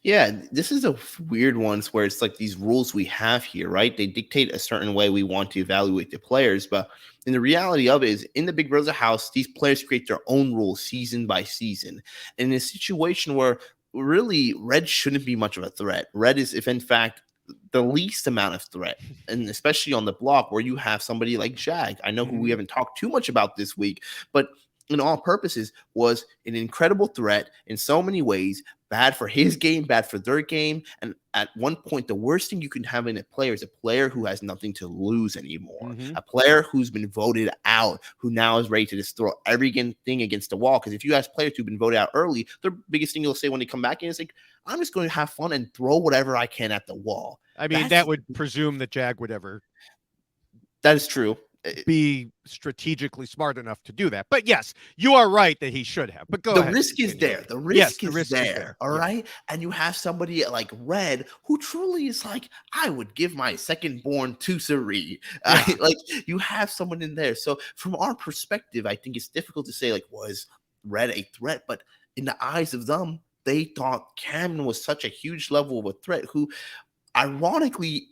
Yeah, this is a weird one where it's like these rules we have here, right? They dictate a certain way we want to evaluate the players, but in the reality of it is in the Big Brother house, these players create their own rules season by season. And in a situation where really Red shouldn't be much of a threat. Red is, if in fact, the least amount of threat. And especially on the block where you have somebody like Jag. I know who we Mhm. haven't talked too much about this week, but in all purposes was an incredible threat in so many ways. Bad for his game, bad for their game. And at one point, the worst thing you can have in a player is a player who has nothing to lose anymore. Mhm. A player who's been voted out, who now is ready to just throw everything against the wall. Because if you ask players who've been voted out early, their biggest thing you'll say when they come back in is like, I'm just going to have fun and throw whatever I can at the wall. I mean, That's that would presume that Jag would ever that is true. be strategically smart enough to do that. But yes, you are right that he should have. But go The ahead. risk is Continue. there. The Yes, risk the is risk is there. there. All Yes. right. And you have somebody like Red who truly is like, I would give my second born to Cerie. Yeah. Like you have someone in there. So from our perspective, I think it's difficult to say, like, was Red a threat? But in the eyes of them, they thought Cameron was such a huge level of a threat who ironically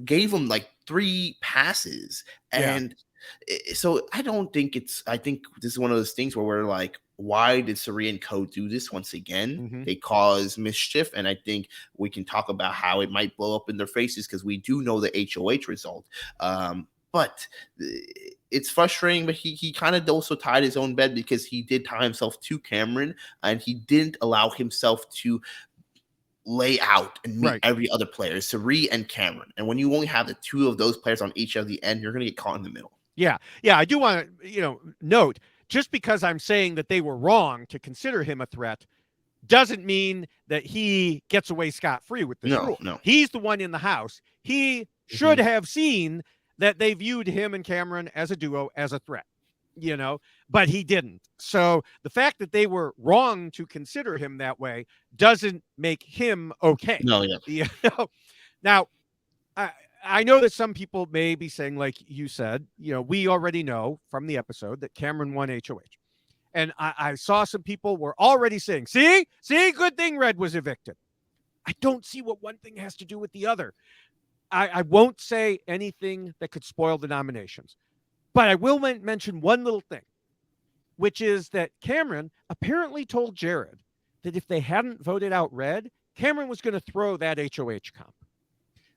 gave him like 3 passes. Yeah. And so I don't think I think this is one of those things where we're like, why did Surrey and Co do this once again? Mm-hmm. They cause mischief, and I think we can talk about how it might blow up in their faces because we do know the HOH result. But it's frustrating, but he kind of also tied his own bed because he did tie himself to Cameron and he didn't allow himself to lay out and meet Right. every other player, Sari and Cameron. And when you only have the 2 of those players on each of the end, you're going to get caught in the middle. Yeah. Yeah. I do want to, note, just because I'm saying that they were wrong to consider him a threat doesn't mean that he gets away scot-free with this No, rule. no. He's the one in the house. He should have seen that they viewed him and Cameron as a duo, as a threat. but he didn't. So the fact that they were wrong to consider him that way doesn't make him okay. No, yeah. Now, I know that some people may be saying, like you said, we already know from the episode that Cameron won HOH. And I saw some people were already saying, see, good thing Red was evicted. I don't see what one thing has to do with the other. I won't say anything that could spoil the nominations, but I will mention one little thing, which is that Cameron apparently told Jared that if they hadn't voted out Red, Cameron was going to throw that HOH comp.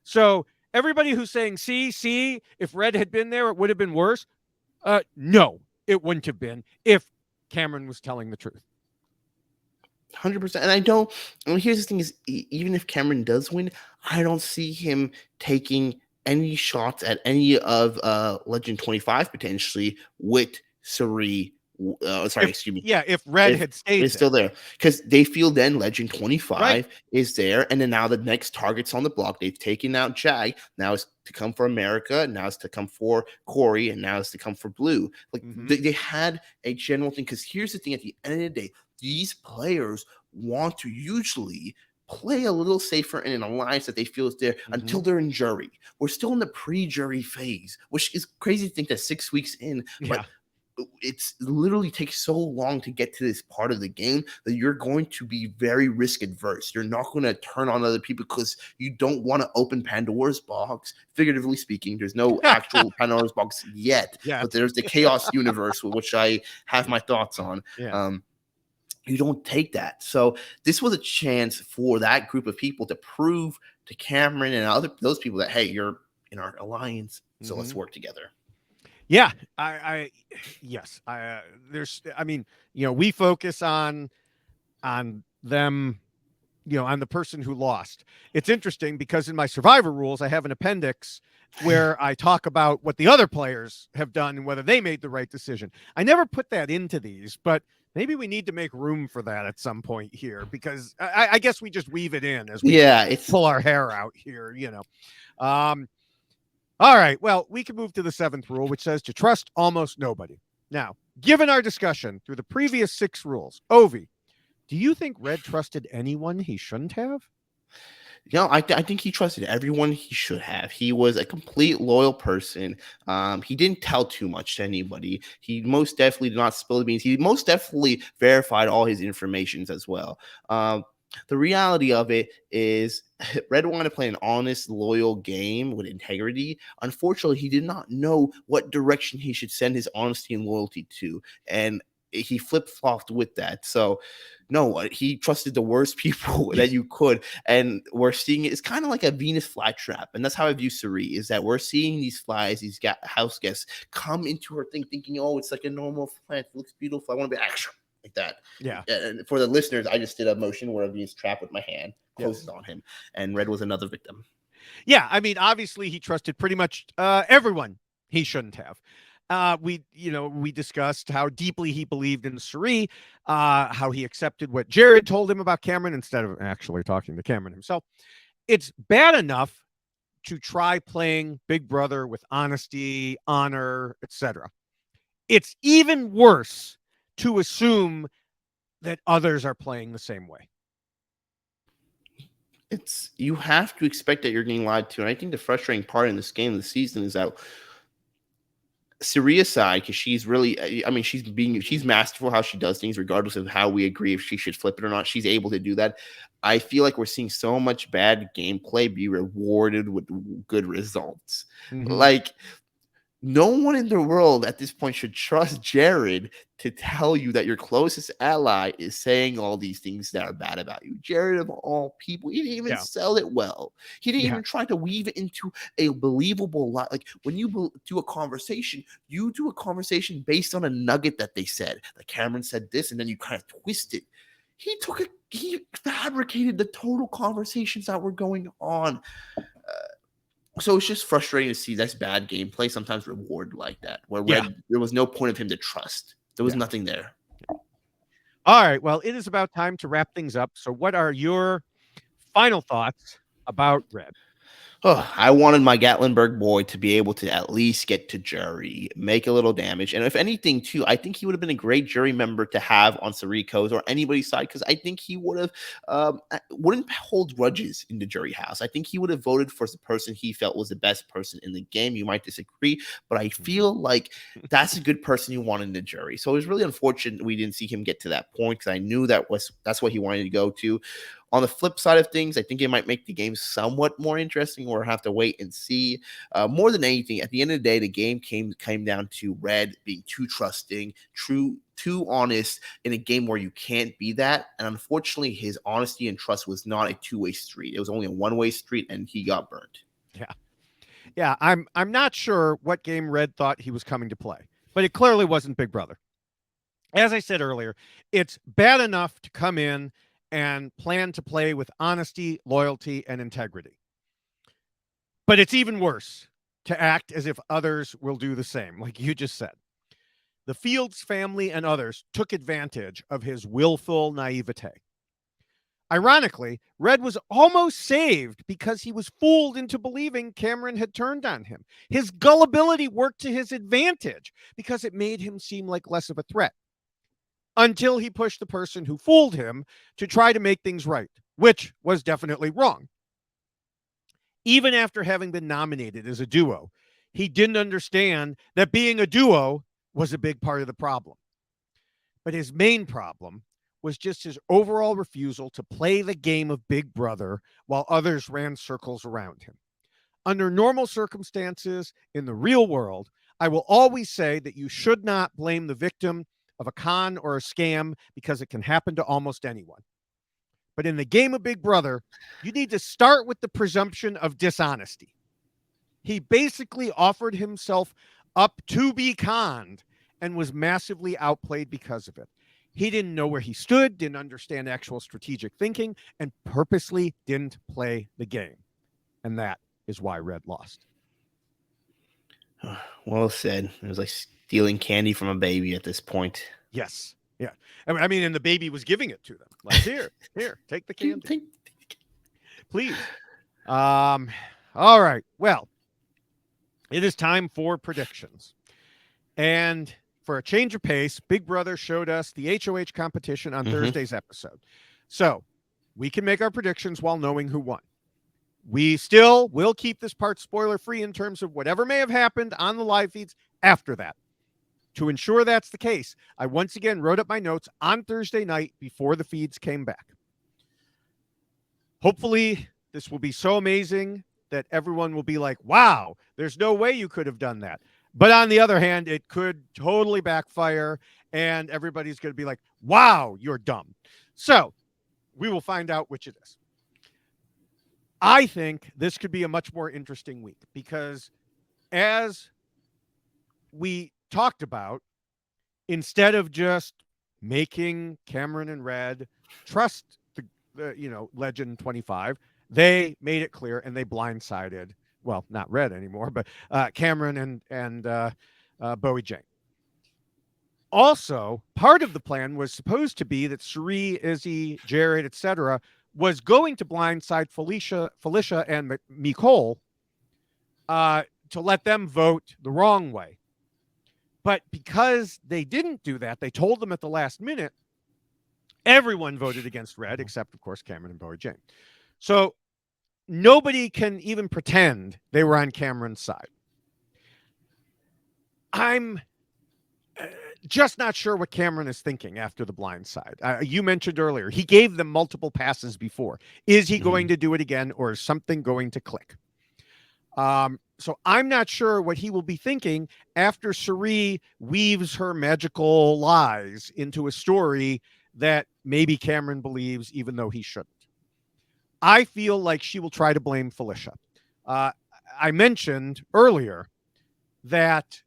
So everybody who's saying, see, if Red had been there, it would have been worse. No, it wouldn't have been if Cameron was telling the truth. 100%. And here's the thing is, even if Cameron does win, I don't see him taking any shots at any of Legend 25 potentially with Suri. Excuse me. Yeah, if Red had stayed it's still there. Because they feel then Legend 25 is there. And then now the next target's on the block. They've taken out Jag. Now it's to come for America. Now it's to come for Corey. And now it's to come for Blue. Like they had a general thing. Because here's the thing, at the end of the day, these players want to usually play a little safer in an alliance that they feel is there until they're in jury. We're still in the pre-jury phase, which is crazy to think that 6 weeks in, but it's literally takes so long to get to this part of the game that you're going to be very risk adverse. You're not going to turn on other people because you don't want to open Pandora's box. Figuratively speaking, there's no actual Pandora's box yet, but there's the chaos universe, which I have my thoughts on. You don't take that. So this was a chance for that group of people to prove to Cameron and those people that, hey, you're in our alliance, so let's work together. Yeah, we focus on them, on the person who lost. It's interesting because in my Survivor rules, I have an appendix where I talk about what the other players have done and whether they made the right decision. I never put that into these, but maybe we need to make room for that at some point here, because I guess we just weave it in as we pull our hair out here, All right, well, we can move to the 7th rule, which says to trust almost nobody. Now, given our discussion through the previous 6 rules, Ovi, do you think Red trusted anyone he shouldn't have? I think he trusted everyone he should have. He was a complete loyal person. He didn't tell too much to anybody. He most definitely did not spill the beans. He most definitely verified all his informations as well. The reality of it is Red wanted to play an honest, loyal game with integrity. Unfortunately, he did not know what direction he should send his honesty and loyalty to. And he flip-flopped with that. So, no, he trusted the worst people that you could. And we're seeing it. It's kind of like a Venus flytrap. And that's how I view Suri, is that we're seeing these flies, these house guests, come into her thing thinking, oh, it's like a normal plant. It looks beautiful. I want to be action. Like that. Yeah. And for the listeners, I just did a motion where a Venus trap with my hand closes on him, and Red was another victim. Yeah, I mean, obviously he trusted pretty much everyone he shouldn't have. We discussed how deeply he believed in Suri, how he accepted what Jared told him about Cameron instead of actually talking to Cameron himself. It's bad enough to try playing Big Brother with honesty, honor, etc. It's even worse to assume that others are playing the same way. You have to expect that you're getting lied to. And I think the frustrating part in this game, this season, is that Suria's side, because she's really, she's masterful how she does things, regardless of how we agree if she should flip it or not. She's able to do that. I feel like we're seeing so much bad gameplay be rewarded with good results. Like, no one in the world at this point should trust Jared to tell you that your closest ally is saying all these things that are bad about you. Jared, of all people, he didn't even sell it well. He didn't even try to weave it into a believable lie. Like, when you do a conversation, you do a conversation based on a nugget that they said. Like, Cameron said this, and then you kind of twist it. He fabricated the total conversations that were going on. So it's just frustrating to see this bad gameplay sometimes rewarded like that, where there was no point of him to trust. There was nothing there. All right. Well, it is about time to wrap things up. So what are your final thoughts about Red? Oh, I wanted my Gatlinburg boy to be able to at least get to jury, make a little damage. And if anything, too, I think he would have been a great jury member to have on Sariko's or anybody's side, because I think he would have wouldn't hold grudges in the jury house. I think he would have voted for the person he felt was the best person in the game. You might disagree, but I feel like that's a good person you want in the jury. So it was really unfortunate we didn't see him get to that point, because I knew that's what he wanted to go to. On the flip side of things, I think it might make the game somewhat more interesting. We'll have to wait and see. More than anything, at the end of the day, the game came down to Red being too trusting, too honest in a game where you can't be that. And unfortunately, his honesty and trust was not a two-way street. It was only a one-way street, and he got burnt. Yeah. I'm not sure what game Red thought he was coming to play, but it clearly wasn't Big Brother. As I said earlier, it's bad enough to come in and plan to play with honesty, loyalty, and integrity. But it's even worse to act as if others will do the same, like you just said. The Fields family and others took advantage of his willful naivete. Ironically, Red was almost saved because he was fooled into believing Cameron had turned on him. His gullibility worked to his advantage because it made him seem like less of a threat, until he pushed the person who fooled him to try to make things right, which was definitely wrong. Even after having been nominated as a duo, he didn't understand that being a duo was a big part of the problem. But his main problem was just his overall refusal to play the game of Big Brother while others ran circles around him. Under normal circumstances in the real world, I will always say that you should not blame the victim of a con or a scam, because it can happen to almost anyone. But in the game of Big Brother, you need to start with the presumption of dishonesty. He basically offered himself up to be conned and was massively outplayed because of it. He didn't know where he stood, didn't understand actual strategic thinking, and purposely didn't play the game. And that is why Red lost. Well said. It was like stealing candy from a baby at this point. Yes. Yeah. I mean, and the baby was giving it to them. Like, here, take the candy. Please. All right. Well, it is time for predictions. And for a change of pace, Big Brother showed us the HOH competition on Thursday's episode. So we can make our predictions while knowing who won. We still will keep this part spoiler free in terms of whatever may have happened on the live feeds after that. To ensure that's the case, I once again wrote up my notes on Thursday night before the feeds came back. Hopefully, this will be so amazing that everyone will be like, wow, there's no way you could have done that. But on the other hand, it could totally backfire, and everybody's going to be like, wow, you're dumb. So we will find out which it is. I think this could be a much more interesting week because, as we talked about, instead of just making Cameron and Red trust the Legend 25, they made it clear and they blindsided, well, not Red anymore, but Cameron and Bowie Jane. Also, part of the plan was supposed to be that Suri, Izzy, Jared, etc., was going to blindside Felicia and Nicole to let them vote the wrong way. But because they didn't do that, they told them at the last minute, everyone voted against Red, except, of course, Cameron and Bowie Jane. So nobody can even pretend they were on Cameron's side. I'm just not sure what Cameron is thinking after the blind side. You mentioned earlier, he gave them multiple passes before. Is he going to do it again, or is something going to click? So I'm not sure what he will be thinking after Suri weaves her magical lies into a story that maybe Cameron believes, even though he shouldn't. I feel like she will try to blame Felicia. I mentioned earlier that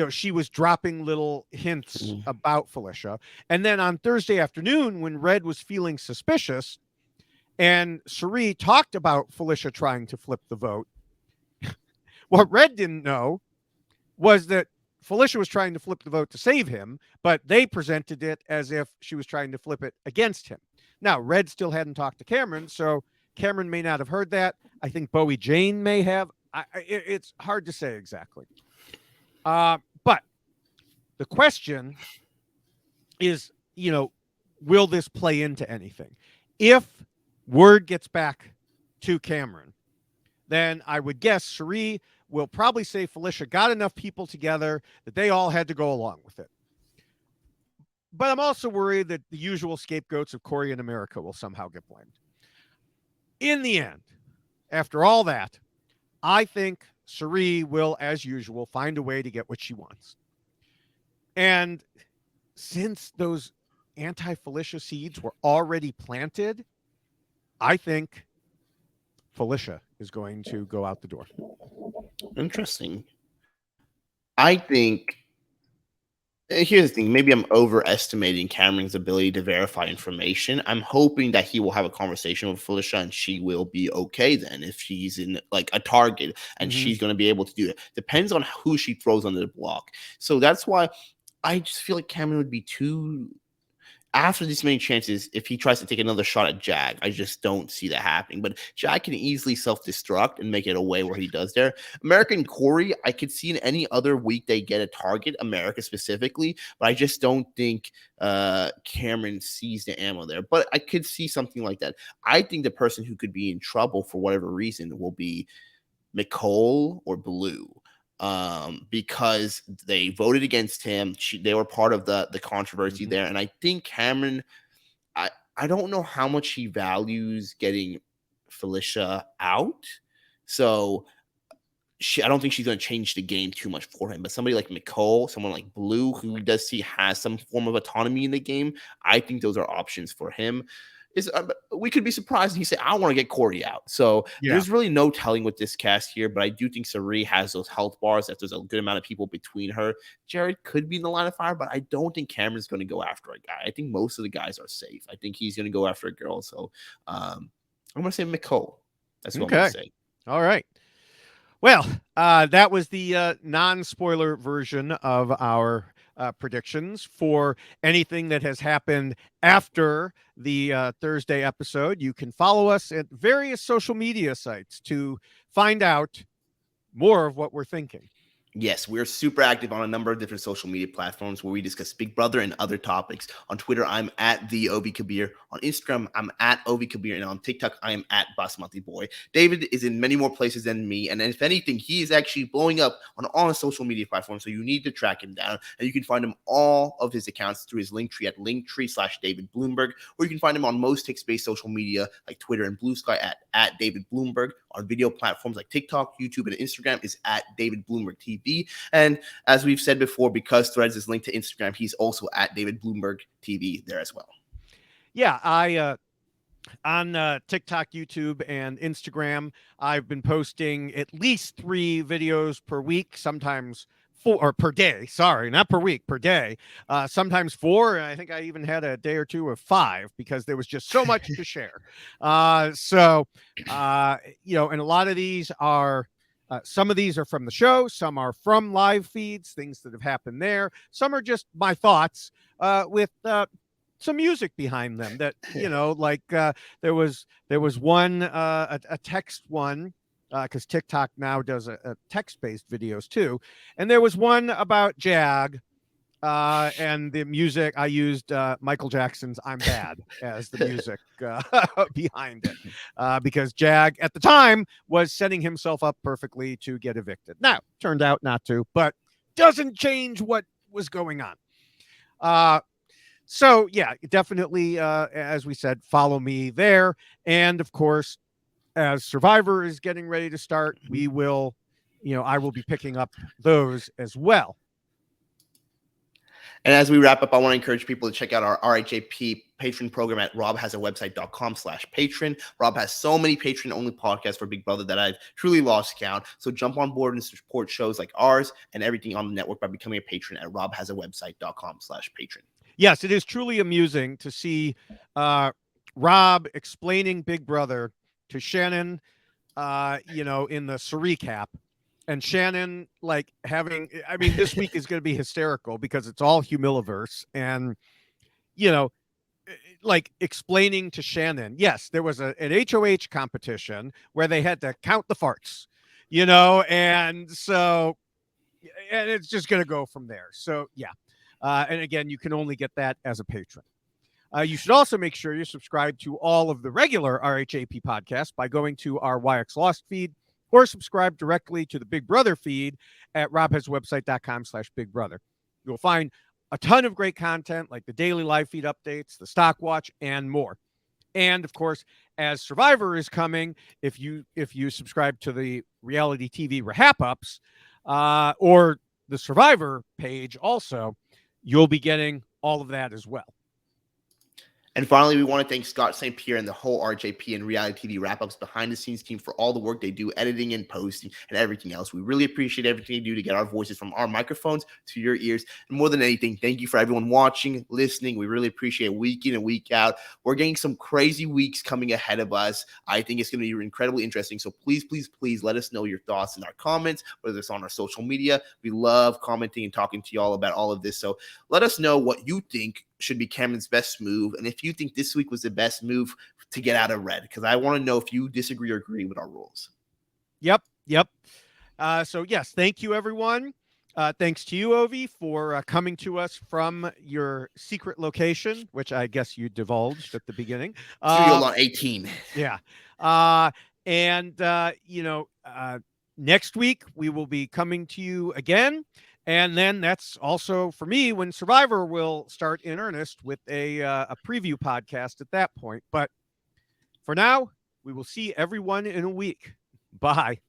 she was dropping little hints about Felicia. And then on Thursday afternoon, when Red was feeling suspicious and Suri talked about Felicia trying to flip the vote, what Red didn't know was that Felicia was trying to flip the vote to save him, but they presented it as if she was trying to flip it against him. Now, Red still hadn't talked to Cameron, so Cameron may not have heard that. I think Bowie Jane may have. It's hard to say exactly. But the question is, will this play into anything? If word gets back to Cameron, then I would guess Cherie will probably say Felicia got enough people together that they all had to go along with it. But I'm also worried that the usual scapegoats of Corey and America will somehow get blamed. In the end, after all that, I think Cherie will, as usual, find a way to get what she wants. And since those anti-Felicia seeds were already planted, I think Felicia is going to go out the door. Interesting. I think here's the thing. Maybe I'm overestimating Cameron's ability to verify information. I'm hoping that he will have a conversation with Felicia and she will be okay then if she's in like a target and she's going to be able to do it. Depends on who she throws under the block. So that's why I just feel like Cameron would be too. After these many chances, if he tries to take another shot at Jag, I just don't see that happening. But Jag can easily self-destruct and make it a way where he does there. America and Corey, I could see in any other week they get a target, America specifically, but I just don't think Cameron sees the ammo there. But I could see something like that. I think the person who could be in trouble for whatever reason will be Nicole or Blue. Because they voted against him. They were part of the controversy there. And I think Cameron, I don't know how much he values getting Felicia out. So I don't think she's going to change the game too much for him. But somebody like Nicole, someone like Blue, who does see has some form of autonomy in the game, I think those are options for him. We could be surprised and he said, I want to get Corey out. So there's really no telling with this cast here, but I do think Cherie has those health bars that there's a good amount of people between her. Jared could be in the line of fire, but I don't think Cameron's going to go after a guy. I think most of the guys are safe. I think he's going to go after a girl. So I'm going to say Nicole. That's what I'm going to say. All right. Well, that was the non-spoiler version of our predictions for anything that has happened after the Thursday episode. You can follow us at various social media sites to find out more of what we're thinking. Yes, we're super active on a number of different social media platforms where we discuss Big Brother and other topics. On Twitter, I'm at the Ovi Kabir. On Instagram, I'm at Ovi Kabir. And on TikTok, I am at Basmati Boy. David is in many more places than me. And if anything, he is actually blowing up on all the social media platforms. So you need to track him down. And you can find him all of his accounts through his link tree at linktree/David Bloomberg. Or you can find him on most text-based social media like Twitter and Blue Sky at David Bloomberg. On video platforms like TikTok, YouTube, and Instagram is at David Bloomberg TV. And as we've said before, because Threads is linked to Instagram, he's also at David Bloomberg TV there as well. Yeah, I on TikTok, YouTube, and Instagram, I've been posting at least 3 videos per week, sometimes 4 or per day. Sorry, not per week, per day. Sometimes 4. And I think I even had a day or 2 of 5 because there was just so much to share. And a lot of these are. Some of these are from the show. Some are from live feeds, things that have happened there. Some are just my thoughts with some music behind them that, there was one, a text one, because TikTok now does a text-based videos too. And there was one about Jag and the music. I used Michael Jackson's I'm Bad as the music behind it because Jag at the time was setting himself up perfectly to get evicted. Now, turned out not to, but doesn't change what was going on. So, yeah, definitely, as we said, follow me there. And, of course, as Survivor is getting ready to start, we will, I will be picking up those as well. And as we wrap up, I want to encourage people to check out our RHAP patron program at robhasawebsite.com/patron. Rob has so many patron-only podcasts for Big Brother that I've truly lost count. So jump on board and support shows like ours and everything on the network by becoming a patron at robhasawebsite.com/patron. Yes, it is truly amusing to see Rob explaining Big Brother to Shannon, in the recap. And Shannon, this week is going to be hysterical because it's all Humiliverse. And, like explaining to Shannon, yes, there was an HOH competition where they had to count the farts, and so, and it's just going to go from there. So, yeah. And again, you can only get that as a patron. You should also make sure you subscribe to all of the regular RHAP podcasts by going to our YX Lost feed or subscribe directly to the Big Brother feed at robhaswebsite.com/bigbrother. You'll find a ton of great content like the daily live feed updates, the stock watch, and more. And of course, as Survivor is coming, if you subscribe to the reality TV RHAP ups or the Survivor page also, you'll be getting all of that as well. And finally, we want to thank Scott St. Pierre and the whole RHAP and reality TV wrap-ups behind the scenes team for all the work they do, editing and posting and everything else. We really appreciate everything you do to get our voices from our microphones to your ears. And more than anything, thank you for everyone watching, listening. We really appreciate it week in and week out. We're getting some crazy weeks coming ahead of us. I think it's going to be incredibly interesting. So please, please, please let us know your thoughts in our comments, whether it's on our social media. We love commenting and talking to y'all about all of this. So let us know what you think should be Cameron's best move, and if you think this week was the best move to get out of red, because I want to know if you disagree or agree with our rules. Yep. So yes, thank you everyone. Thanks to you, Ovi, for coming to us from your secret location, which I guess you divulged at the beginning. Studio Lot 18. Yeah. Next week we will be coming to you again. And then that's also for me when Survivor will start in earnest with a preview podcast at that point. But for now, we will see everyone in a week. Bye.